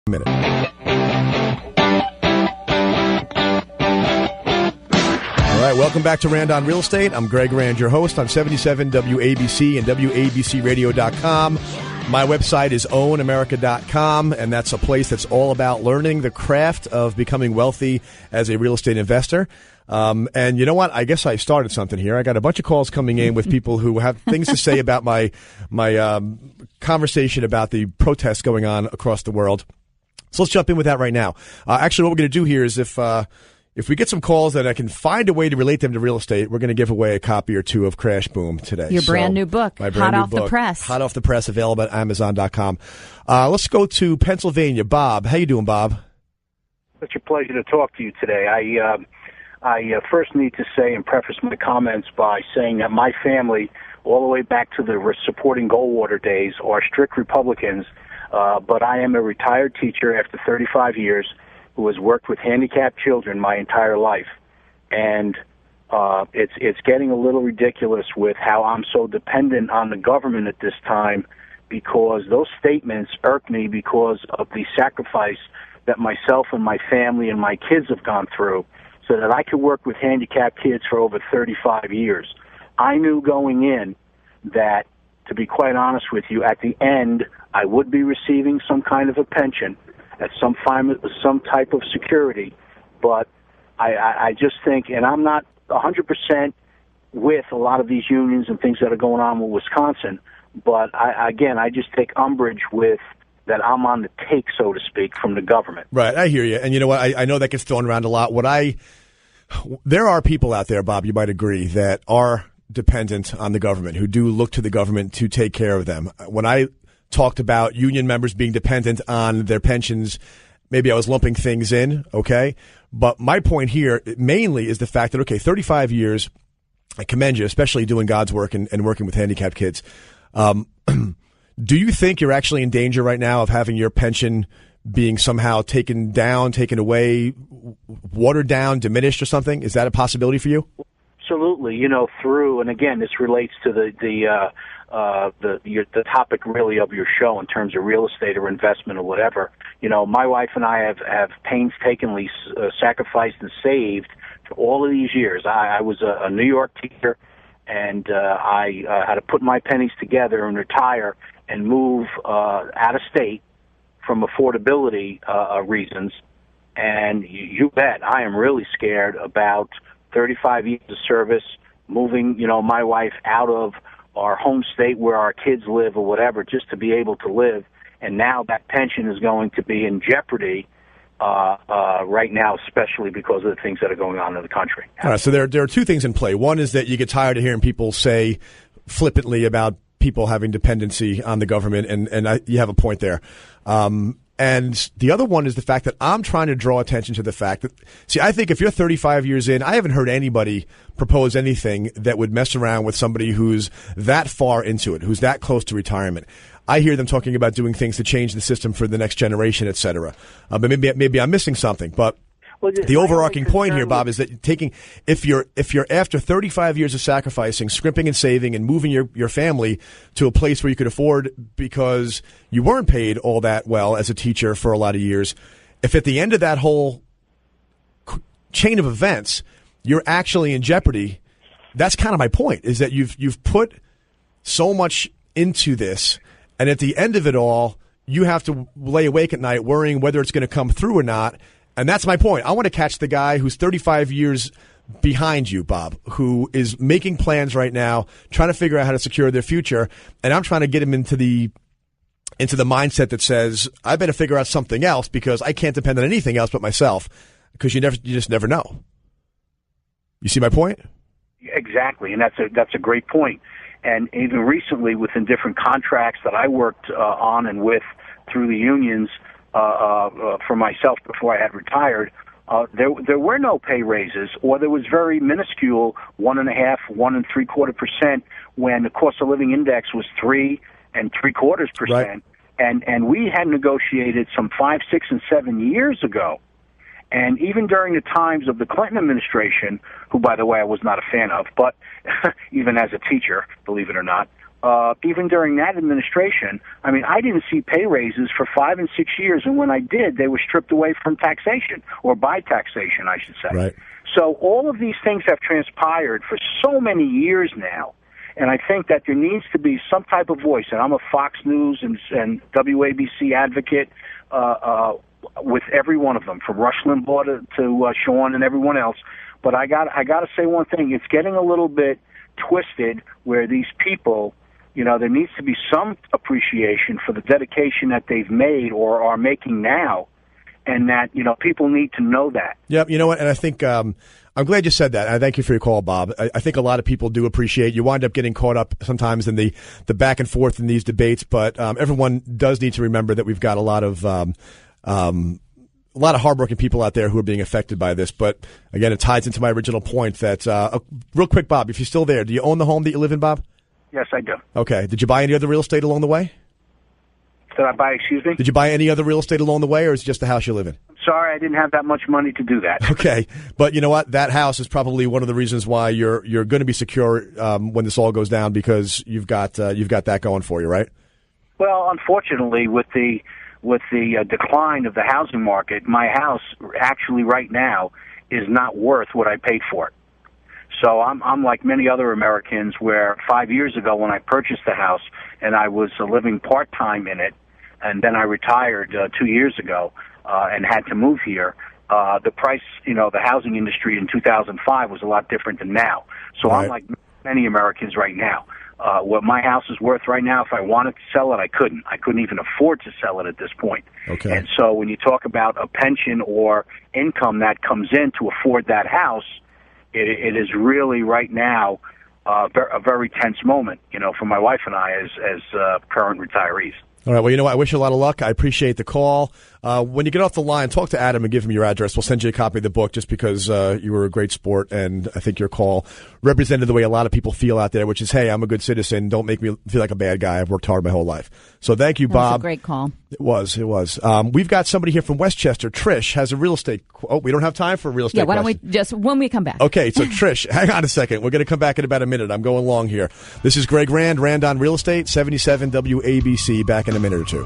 Minute. All right, welcome back to Rand on Real Estate. I'm Greg Rand, your host on 77 WABC and WABCRadio.com. My website is ownamerica.com, and that's a place that's all about learning the craft of becoming wealthy as a real estate investor. And you know what? I guess I started something here. I got a bunch of calls coming in with people who have things to say about my conversation about the protests going on across the world. So let's jump in with that right now. Actually, what we're going to do here is if we get some calls that I can find a way to relate them to real estate, we're going to give away a copy or two of Crash Boom today. Your brand new book, hot off the press. Hot off the press, available at Amazon.com. Let's go to Pennsylvania. Bob, how you doing, Bob? Such a pleasure to talk to you today. I first need to say and preface my comments by saying that my family, all the way back to the supporting Goldwater days, are strict Republicans. But I am a retired teacher after 35 years who has worked with handicapped children my entire life. And it's getting a little ridiculous with how I'm so dependent on the government at this time, because those statements irk me because of the sacrifice that myself and my family and my kids have gone through so that I could work with handicapped kids for over 35 years. I knew going in that, to be quite honest with you, at the end, I would be receiving some kind of a pension at some type of security. But I just think, and I'm not 100% with a lot of these unions and things that are going on with Wisconsin, but I just take umbrage with that I'm on the take, so to speak, from the government. Right, I hear you. And you know what? I know that gets thrown around a lot. There are people out there, Bob, you might agree, that are dependent on the government, who do look to the government to take care of them. When I talked about union members being dependent on their pensions, maybe I was lumping things in, okay? But my point here mainly is the fact that, okay, 35 years, I commend you, especially doing God's work and working with handicapped kids. Do you think you're actually in danger right now of having your pension being somehow taken down, taken away, watered down, diminished or something? Is that a possibility for you? Absolutely. And again, this relates to the topic really of your show in terms of real estate or investment or whatever. My wife and I have painstakingly sacrificed and saved for all of these years. I was a New York teacher, and I had to put my pennies together and retire and move out of state from affordability reasons. And you bet I am really scared about 35 years of service, moving, my wife out of our home state where our kids live or whatever, just to be able to live. And now that pension is going to be in jeopardy right now, especially because of the things that are going on in the country. All right, so there are two things in play. One is that you get tired of hearing people say flippantly about people having dependency on the government, and you have a point there. And the other one is the fact that I'm trying to draw attention to the fact that, I think if you're 35 years in, I haven't heard anybody propose anything that would mess around with somebody who's that far into it, who's that close to retirement. I hear them talking about doing things to change the system for the next generation, et cetera. But maybe I'm missing something. But the overarching point here, Bob, is that if you're after 35 years of sacrificing, scrimping and saving and moving your family to a place where you could afford, because you weren't paid all that well as a teacher for a lot of years, if at the end of that whole chain of events you're actually in jeopardy, that's kind of my point, is that you've put so much into this, and at the end of it all, you have to lay awake at night worrying whether it's going to come through or not. And that's my point. I want to catch the guy who's 35 years behind you, Bob, who is making plans right now, trying to figure out how to secure their future. And I'm trying to get him into the mindset that says, I better figure out something else because I can't depend on anything else but myself, because you just never know. You see my point? Exactly. And that's a great point. And even recently, within different contracts that I worked on and with through the unions, for myself before I had retired, there were no pay raises, or there was very minuscule 1.5%, 1.75% when the cost of living index was 3.75%. Right. And we had negotiated some 5, 6, and 7 years ago. And even during the times of the Clinton administration, who, by the way, I was not a fan of, but even as a teacher, believe it or not, even during that administration, I mean, I didn't see pay raises for 5 and 6 years, and when I did, they were stripped away from taxation, or by taxation, I should say. Right. So all of these things have transpired for so many years now, and I think that there needs to be some type of voice, and I'm a Fox News and WABC advocate with every one of them, from Rush Limbaugh to Sean and everyone else. But I got to say one thing: it's getting a little bit twisted, where these people, there needs to be some appreciation for the dedication that they've made or are making now, and that people need to know that. Yep, you know what? And I think I'm glad you said that. I thank you for your call, Bob. I think a lot of people do appreciate. You wind up getting caught up sometimes in the back and forth in these debates, but everyone does need to remember that we've got a lot of hardworking people out there who are being affected by this. But again, it ties into my original point that real quick, Bob, if you're still there, do you own the home that you live in, Bob? Yes, I do. Okay. Did you buy any other real estate along the way? Did I buy, excuse me? Did you buy any other real estate along the way, or is it just the house you live in? Sorry, I didn't have that much money to do that. Okay. But you know what? That house is probably one of the reasons why you're going to be secure when this all goes down, because you've got that going for you, right? Well, unfortunately, with the decline of the housing market, my house actually right now is not worth what I paid for it. So I'm like many other Americans, where 5 years ago when I purchased the house and I was living part-time in it, and then I retired 2 years ago and had to move here, the price, the housing industry in 2005 was a lot different than now. So right. I'm like many Americans right now. What my house is worth right now, if I wanted to sell it, I couldn't. I couldn't even afford to sell it at this point. Okay. And so when you talk about a pension or income that comes in to afford that house, it is really right now a very tense moment, for my wife and I as current retirees. All right. Well, you know what? I wish you a lot of luck. I appreciate the call. When you get off the line, talk to Adam and give him your address. We'll send you a copy of the book, just because you were a great sport, and I think your call represented the way a lot of people feel out there, which is, hey, I'm a good citizen. Don't make me feel like a bad guy. I've worked hard my whole life. So thank you, Bob. That was a great call. It was. We've got somebody here from Westchester. Trish has a real estate. Oh, we don't have time for a real estate. Yeah, why don't question. we just when we come back? Okay, so Trish, hang on a second. We're going to come back in about a minute. I'm going long here. This is Greg Rand on Real Estate, 77 WABC. Back in a minute or two.